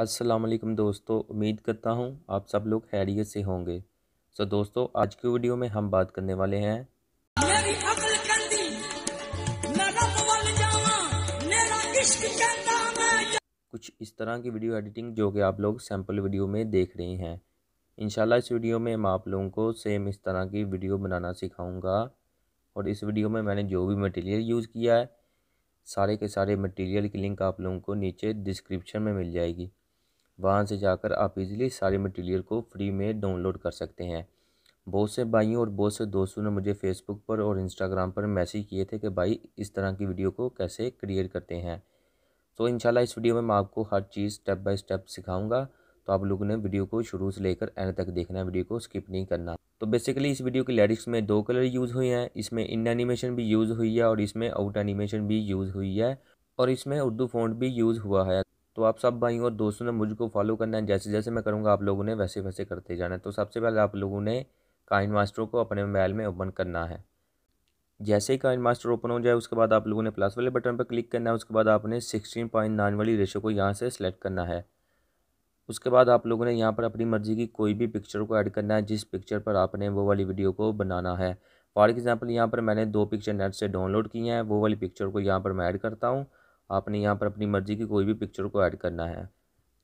अस्सलाम वालेकुम दोस्तों, उम्मीद करता हूँ आप सब लोग खैरियत से होंगे। दोस्तों, आज की वीडियो में हम बात करने वाले हैं मेरी अकल कंदी मैं रब वल जावां मेरा इश्क कहता मैं कुछ इस तरह की वीडियो एडिटिंग जो कि आप लोग सैम्पल वीडियो में देख रहे हैं। इंशाल्लाह इस वीडियो में मैं आप लोगों को सेम इस तरह की वीडियो बनाना सिखाऊंगा। और इस वीडियो में मैंने जो भी मटेरियल यूज़ किया है, सारे के सारे मटेरियल की लिंक आप लोगों को नीचे डिस्क्रिप्शन में मिल जाएगी। वहाँ से जाकर आप इजीली सारे मटेरियल को फ्री में डाउनलोड कर सकते हैं। बहुत से भाइयों और बहुत से दोस्तों ने मुझे फेसबुक पर और इंस्टाग्राम पर मैसेज किए थे कि भाई इस तरह की वीडियो को कैसे क्रिएट करते हैं। तो इंशाल्लाह इस वीडियो में मैं आपको हर चीज़ स्टेप बाय स्टेप सिखाऊंगा। तो आप लोगों ने वीडियो को शुरू से लेकर एंड तक देखना है, वीडियो को स्किप नहीं करना। तो बेसिकली इस वीडियो की लिरिक्स में 2 कलर यूज़ हुए हैं। इसमें इन एनिमेशन भी यूज़ हुई है और इसमें आउट एनिमेशन भी यूज़ हुई है और इसमें उर्दू फ़ॉन्ट भी यूज़ हुआ है। तो आप सब भाइयों और दोस्तों ने मुझको फॉलो करना है, जैसे जैसे मैं करूँगा आप लोगों ने वैसे वैसे करते जाना है। तो सबसे पहले आप लोगों ने काइनमास्टर को अपने मोबाइल में ओपन करना है। जैसे ही काइनमास्टर ओपन हो जाए उसके बाद आप लोगों ने प्लस वाले बटन पर क्लिक करना है। उसके बाद आपने 16:9 वाली रेशो को यहाँ से सिलेक्ट करना है। उसके बाद आप लोगों ने यहाँ पर अपनी मर्ज़ी की कोई भी पिक्चर को ऐड करना है, जिस पिक्चर पर आपने वो वाली वीडियो को बनाना है। फॉर एग्ज़ाम्पल यहाँ पर मैंने 2 पिक्चर नेट से डाउनलोड की हैं, वो वाली पिक्चर को यहाँ पर मैं ऐड करता हूँ। आपने यहाँ पर अपनी मर्ज़ी की कोई भी पिक्चर को ऐड करना है।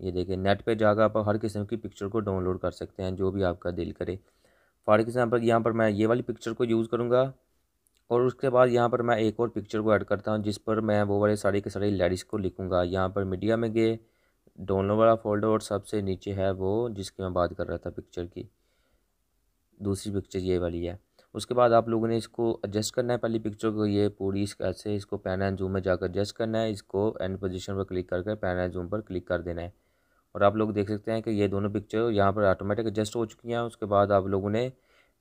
ये देखिए, नेट पे जाकर आप हर किस्म की पिक्चर को डाउनलोड कर सकते हैं, जो भी आपका दिल करे। फॉर एग्ज़ाम्पल यहाँ पर मैं ये वाली पिक्चर को यूज़ करूँगा और उसके बाद यहाँ पर मैं एक और पिक्चर को ऐड करता हूँ, जिस पर मैं वो वाले सारे के सारे लिरिक्स को लिखूँगा। यहाँ पर मीडिया में गए, डाउनलोड वाला फोल्डर और सबसे नीचे है वो जिसकी मैं बात कर रहा था पिक्चर की, दूसरी पिक्चर ये वाली है। उसके बाद आप लोगों ने इसको एडजस्ट करना है, पहली पिक्चर को ये पूरी ऐसे इसको पैन एंड जूम में जाकर एडजस्ट करना है। इसको एंड पोजीशन पर क्लिक करके पैन एंड जूम पर क्लिक कर देना है। और आप लोग देख सकते हैं कि ये दोनों पिक्चर यहाँ पर ऑटोमेटिक एडजस्ट हो चुकी हैं। उसके बाद आप लोगों ने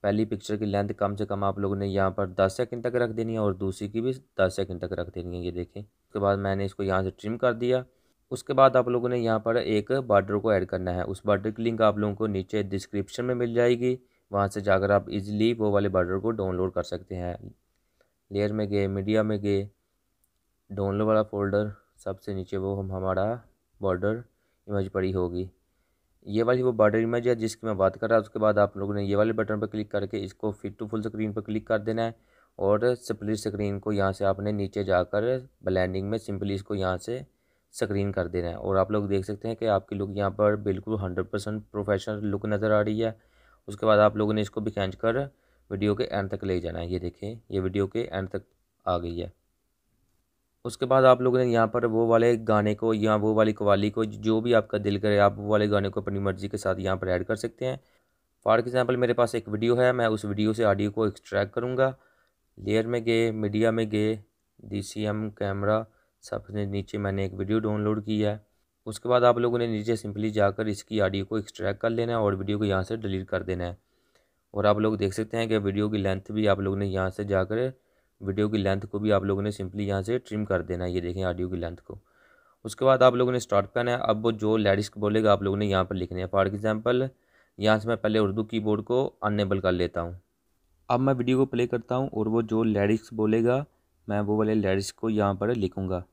पहली पिक्चर की लेंथ कम से कम आप लोगों ने यहाँ पर 10 सेकंड तक रख देनी है और दूसरी की भी 10 सेकंड तक रख देनी है। ये देखें, उसके बाद मैंने इसको यहाँ से ट्रिम कर दिया। उसके बाद आप लोगों ने यहाँ पर एक बॉर्डर को ऐड करना है। उस बॉर्डर की लिंक आप लोगों को नीचे डिस्क्रिप्शन में मिल जाएगी। वहाँ से जाकर आप इजीली वो वाले बॉर्डर को डाउनलोड कर सकते हैं। लेयर में गए, मीडिया में गए, डाउनलोड वाला फोल्डर सबसे नीचे वो हमारा बॉर्डर इमेज पड़ी होगी। ये वाली वो बॉर्डर इमेज है जिसकी मैं बात कर रहा हूँ। उसके बाद आप लोगों ने ये वाले बटन पर क्लिक करके इसको फिट टू फुल स्क्रीन पर क्लिक कर देना है और स्प्लिट स्क्रीन को यहाँ से आपने नीचे जाकर ब्लेंडिंग में सिंपली इसको यहाँ से स्क्रीन कर देना है। और आप लोग देख सकते हैं कि आपकी लुक यहाँ पर बिल्कुल 100% प्रोफेशनल लुक नज़र आ रही है। उसके बाद आप लोगों ने इसको भी खींच कर वीडियो के एंड तक ले जाना है। ये देखें, ये वीडियो के एंड तक आ गई है। उसके बाद आप लोगों ने यहाँ पर वो वाले गाने को या वो वाली कवाली को जो भी आपका दिल करे आप वो वाले गाने को अपनी मर्ज़ी के साथ यहाँ पर ऐड कर सकते हैं। फॉर एग्ज़ाम्पल मेरे पास एक वीडियो है, मैं उस वीडियो से ऑडियो को एक्सट्रैक्ट करूँगा। लेयर में गए, मीडिया में गए, DCM कैमरा सबसे नीचे मैंने एक वीडियो डाउनलोड की है। उसके बाद आप लोगों ने नीचे सिंपली जाकर इसकी ऑडियो को एक्सट्रैक्ट कर लेना है और वीडियो को यहाँ से डिलीट कर देना है। और आप लोग देख सकते हैं कि वीडियो की लेंथ भी आप लोगों ने यहाँ से जाकर वीडियो की लेंथ को भी आप लोगों ने सिंपली यहाँ से ट्रिम कर देना है। ये देखें ऑडियो की लेंथ को। उसके बाद आप लोगों ने स्टार्ट करना है। अब वो जो लिरिक्स बोलेगा आप लोगों ने यहाँ पर लिखने हैं। फॉर एग्जांपल यहाँ से मैं पहले उर्दू कीबोर्ड को अनेबल कर लेता हूँ। अब मैं वीडियो को प्ले करता हूँ और वो जो लिरिक्स बोलेगा मैं वो वाले लिरिक्स को यहाँ पर लिखूँगा।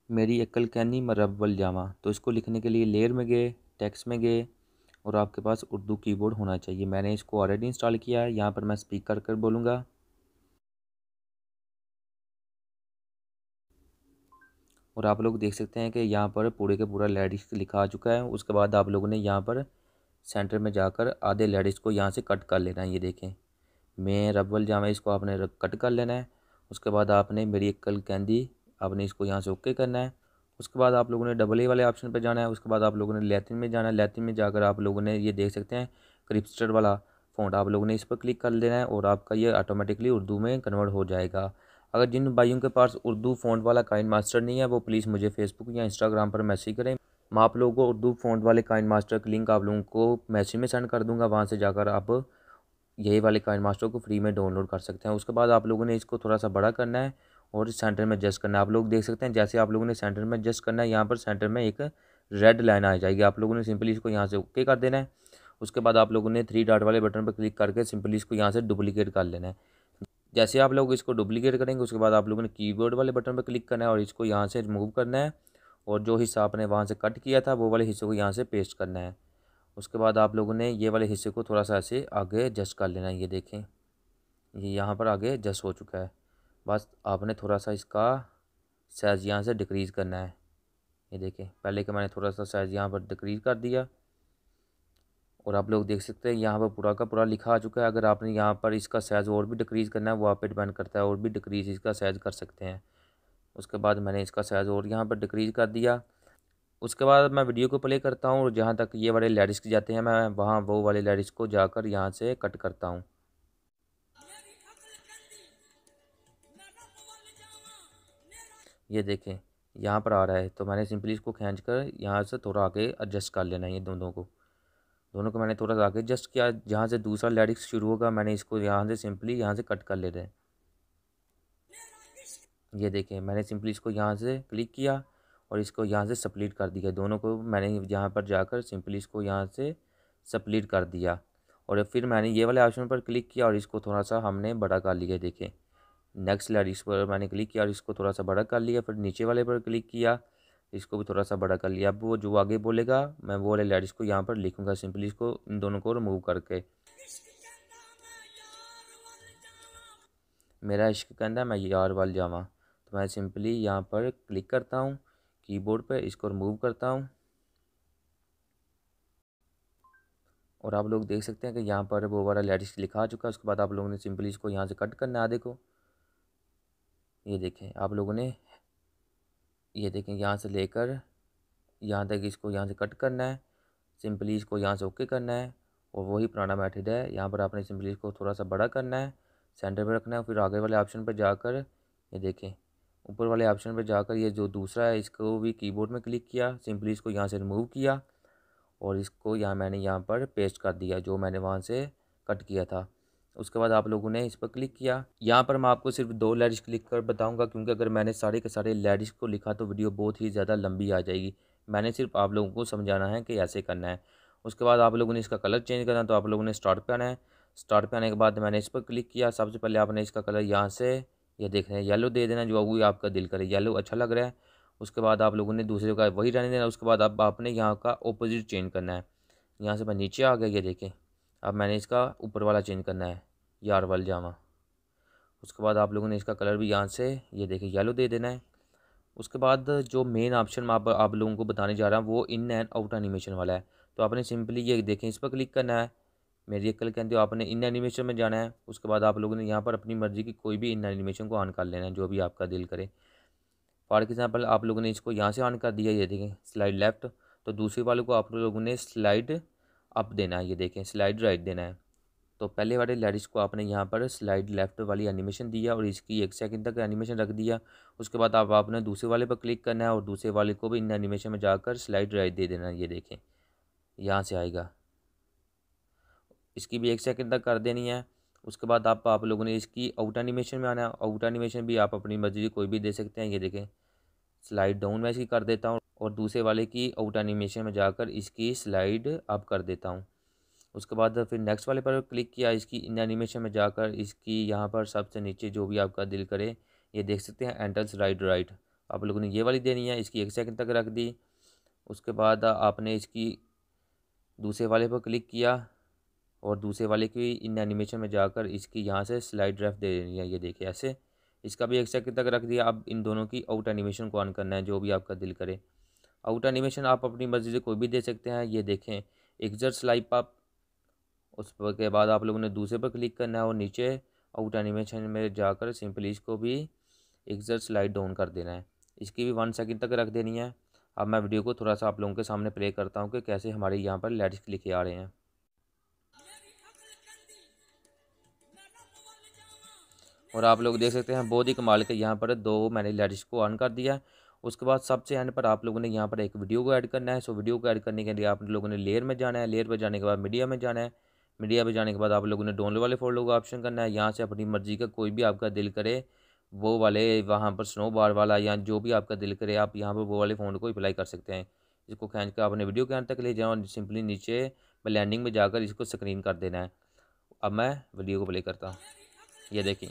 मेरी अक्ल कैनी मैं रब वल जावा। तो इसको लिखने के लिए लेयर में गए, टेक्स्ट में गए और आपके पास उर्दू कीबोर्ड होना चाहिए। मैंने इसको ऑलरेडी इंस्टॉल किया है। यहाँ पर मैं स्पीक कर बोलूँगा। और आप लोग देख सकते हैं कि यहाँ पर पूरे के पूरा लिरिक्स लिखा आ चुका है। उसके बाद आप लोगों ने यहाँ पर सेंटर में जाकर आधे लिरिक्स को यहाँ से कट कर लेना है। ये देखें, मैं रब्बल जामा, इसको आपने कट कर लेना है। उसके बाद आपने मेरी अक्ल कैंदी आपने इसको यहाँ से ओके करना है। उसके बाद आप लोगों ने डबल ए वाले ऑप्शन पर जाना है। उसके बाद आप लोगों ने लैटिन में जाना है। लैटिन में जाकर आप लोगों ने ये देख सकते हैं क्रिप्स्टर वाला फ़ॉन्ट, आप लोगों ने इस पर क्लिक कर देना है और आपका ये ऑटोमेटिकली उर्दू में कन्वर्ट हो जाएगा। अगर जिन भाइयों के पास उर्दू फ़ॉन्ट वाला काइनमास्टर नहीं है वो प्लीज़ मुझे फेसबुक या इंस्टाग्राम पर मैसेज करें। मैं आप लोगों को उर्दू फ़ॉन्ट वाले काइनमास्टर की लिंक आप लोगों को मैसेज में सेंड कर दूँगा। वहाँ से जाकर आप यही वाले काइनमास्टर को फ्री में डाउनलोड कर सकते हैं। उसके बाद आप लोगों ने इसको थोड़ा सा बड़ा करना है और सेंटर में एडजस्ट करना है। आप लोग देख सकते हैं जैसे आप लोगों ने सेंटर में एडजस्ट करना है, यहाँ पर सेंटर में एक रेड लाइन आ जाएगी। आप लोगों ने सिंपली इसको यहाँ से ओके कर देना है। उसके बाद आप लोगों ने 3 डॉट वाले बटन पर क्लिक करके सिंपली इसको यहाँ से डुप्लीकेट कर लेना है। जैसे आप लोग इसको डुप्लीकेट करेंगे उसके बाद आप लोगों ने कीबोर्ड वाले बटन पर क्लिक करना है और इसको यहाँ से रिमूव करना है, और जो हिस्सा आपने वहाँ से कट किया था वो वाले हिस्से को यहाँ से पेस्ट करना है। उसके बाद आप लोगों ने ये वाले हिस्से को थोड़ा सा ऐसे आगे एडजस्ट कर लेना है। ये देखें, ये यहाँ पर आगे एडजस्ट हो चुका है। बस आपने थोड़ा सा इसका साइज़ यहाँ से डिक्रीज़ करना है। ये देखें, पहले के मैंने थोड़ा सा साइज़ यहाँ पर डिक्रीज़ कर दिया, और आप लोग देख सकते हैं यहाँ पर पूरा का पूरा लिखा आ चुका है। अगर आपने यहाँ पर इसका साइज़ और भी डिक्रीज़ करना है वो आप पे डिपेंड करता है, और भी डिक्रीज़ इसका साइज़ कर सकते हैं। उसके बाद मैंने इसका साइज़ और यहाँ पर डिक्रीज़ कर दिया। उसके बाद मैं वीडियो को प्ले करता हूँ, और जहाँ तक ये वाले लेडिस जाते हैं मैं वहाँ वो वाले लेडिस को जाकर यहाँ से कट करता हूँ। ये देखें यहाँ पर आ रहा है, तो मैंने सिंपली इसको खींच कर यहाँ से थोड़ा आगे एडजस्ट कर लेना है। ये दोनों को मैंने थोड़ा सा आगे एडजस्ट किया। जहाँ से दूसरा लेडिस शुरू होगा मैंने इसको यहाँ से सिंपली यहाँ से कट कर ले रहे हैं। ये देखें, मैंने सिंपली इसको यहाँ से क्लिक किया और इसको यहाँ से स्प्लिट कर दिया। दोनों को मैंने यहाँ पर जाकर सिंपली इसको यहाँ से स्प्लिट कर दिया, और फिर मैंने ये वाले ऑप्शन पर क्लिक किया और इसको थोड़ा सा हमने बड़ा कर लिया। देखें, नेक्स्ट लेडिस पर मैंने क्लिक किया और इसको थोड़ा सा बड़ा कर लिया। फिर नीचे वाले पर क्लिक किया, इसको भी थोड़ा सा बड़ा कर लिया। अब वो जो आगे बोलेगा मैं वो वाले लेडिस को यहाँ पर लिखूँगा, सिंपली इसको इन दोनों को रिमूव करके। मेरा इश्क कहता मैं यार वाल जावा, तो मैं सिंपली यहाँ पर क्लिक करता हूँ कीबोर्ड पे, इसको रिमूव करता हूँ। और आप लोग देख सकते हैं कि यहाँ पर वो वाला लेडिस लिखा आ चुका है। उसके बाद आप लोगों ने सिंपली इसको यहाँ से कट करना है आधे को। ये देखें आप लोगों ने, ये देखें यहाँ से लेकर यहाँ तक इसको यहाँ से कट करना है। सिंपली इसको यहाँ से ओके करना है, और वही पुराना मेथड है। यहाँ पर आपने सिंपली इसको थोड़ा सा बड़ा करना है, सेंटर पर रखना है। फिर आगे वाले ऑप्शन पर जाकर ये देखें ऊपर वाले ऑप्शन पर जाकर ये जो दूसरा है इसको भी कीबोर्ड में क्लिक किया, सिंपली इसको यहाँ से रिमूव किया और इसको मैंने यहाँ पर पेस्ट कर दिया जो मैंने वहाँ से कट किया था। उसके बाद आप लोगों ने इस पर क्लिक किया। यहाँ पर मैं आपको सिर्फ 2 लेडिस क्लिक कर बताऊँगा, क्योंकि अगर मैंने सारे के सारे लेडिस को लिखा तो वीडियो बहुत ही ज़्यादा लंबी आ जाएगी। मैंने सिर्फ आप लोगों को समझाना है कि ऐसे करना है। उसके बाद आप लोगों ने इसका कलर चेंज करना है, तो आप लोगों ने स्टार्ट पे आना है। स्टार्ट पे आने के बाद मैंने इस पर क्लिक किया। सबसे पहले आपने इसका कलर यहाँ से ये देख रहे हैं येलो दे देना, जो वही आपका दिल करे। येलो अच्छा लग रहा है। उसके बाद आप लोगों ने दूसरे का वही रहने देना। उसके बाद अब आपने यहाँ का ऑपोजिट चेंज करना है। यहाँ से मैं नीचे आ गया, ये देखें अब मैंने इसका ऊपर वाला चेंज करना है, यार वाल जावा। उसके बाद आप लोगों ने इसका कलर भी यहाँ से ये देखें येलो दे देना है। उसके बाद जो मेन ऑप्शन मैं आप लोगों को बताने जा रहा हूँ वो इन एंड आउट एनिमेशन वाला है। तो आपने सिंपली ये देखें इस पर क्लिक करना है। मेरी अक्ल कहती हो आपने इन एनिमेशन में जाना है। उसके बाद आप लोगों ने यहाँ पर अपनी मर्ज़ी की कोई भी इन एनिमेशन को ऑन कर लेना है, जो भी आपका दिल करे। फॉर एग्जाम्पल आप लोगों ने इसको यहाँ से ऑन कर दिया, ये देखें स्लाइड लेफ़्ट, तो दूसरे वाले को आप लोगों ने स्लाइड अप देना है। ये देखें स्लाइड राइट देना है। तो पहले वाले लेडिस को आपने यहाँ पर स्लाइड लेफ़्ट वाली एनिमेशन दिया और इसकी 1 सेकंड तक एनिमेशन रख दिया। उसके बाद आपने दूसरे वाले पर क्लिक करना है और दूसरे वाले को भी इन एनिमेशन में जाकर स्लाइड राइट दे देना है। ये देखें यहाँ से आएगा, इसकी भी 1 सेकंड तक कर देनी है। उसके बाद आप लोगों ने इसकी आउट एनिमेशन में आना है। आउट एनिमेशन भी आप अपनी मर्जी कोई भी दे सकते हैं। ये देखें स्लाइड डाउन मैं इसकी कर देता हूँ और दूसरे वाले की आउट एनिमेशन में जाकर इसकी स्लाइड अप कर देता हूँ। उसके बाद फिर नेक्स्ट वाले पर क्लिक किया, इसकी इन एनिमेशन में जाकर इसकी यहाँ पर सबसे नीचे जो भी आपका दिल करे, ये देख सकते हैं एंटर स्लाइड राइट, आप लोगों ने ये वाली देनी है। इसकी 1 सेकंड तक रख दी। उसके बाद आपने इसकी दूसरे वाले पर क्लिक किया और दूसरे वाले की इन एनिमेशन में जाकर इसकी यहाँ से स्लाइड लेफ्ट दे देनी है। ये देखिए ऐसे, इसका भी 1 सेकंड तक रख दिया। अब इन दोनों की आउट एनिमेशन को ऑन करना है, जो भी आपका दिल करे। आउट एनिमेशन आप अपनी मर्जी से कोई भी दे सकते हैं। ये देखें एक्सर्ट स्लाइप अप। उसके बाद आप लोगों ने दूसरे पर क्लिक करना है और नीचे आउट एनिमेशन में जाकर सिंपली इसको भी एक्सर्ट स्लाइड डाउन कर देना है। इसकी भी 1 सेकंड तक रख देनी है। अब मैं वीडियो को थोड़ा सा आप लोगों के सामने प्ले करता हूँ कि कैसे हमारे यहाँ पर लेडिस लिखे आ रहे हैं। और आप लोग देख सकते हैं बहुत ही कमाल के यहाँ पर 2 मैंने लेडिस को ऑन कर दिया। उसके बाद सबसे एंड पर आप लोगों ने यहाँ पर एक वीडियो को ऐड करना है। सो वीडियो को ऐड करने के लिए आप लोगों ने लेयर में जाना है। लेयर पर जाने के बाद मीडिया में जाना है। मीडिया पे जाने के बाद आप लोगों ने डाउनलोड वाले फोल्डर का ऑप्शन करना है। यहाँ से अपनी मर्जी का कोई भी आपका दिल करे वो वाले, वहाँ पर स्नो बार वाला या जो भी आपका दिल करे आप यहाँ पर वो वाले फ़ोन को अप्लाई कर सकते हैं। इसको खींच कर आपने वीडियो के अंत तक ले जाओ और सिंपली नीचे ब्लेंडिंग में जाकर इसको स्क्रीन कर देना है। अब मैं वीडियो को प्ले करता हूँ। ये देखिए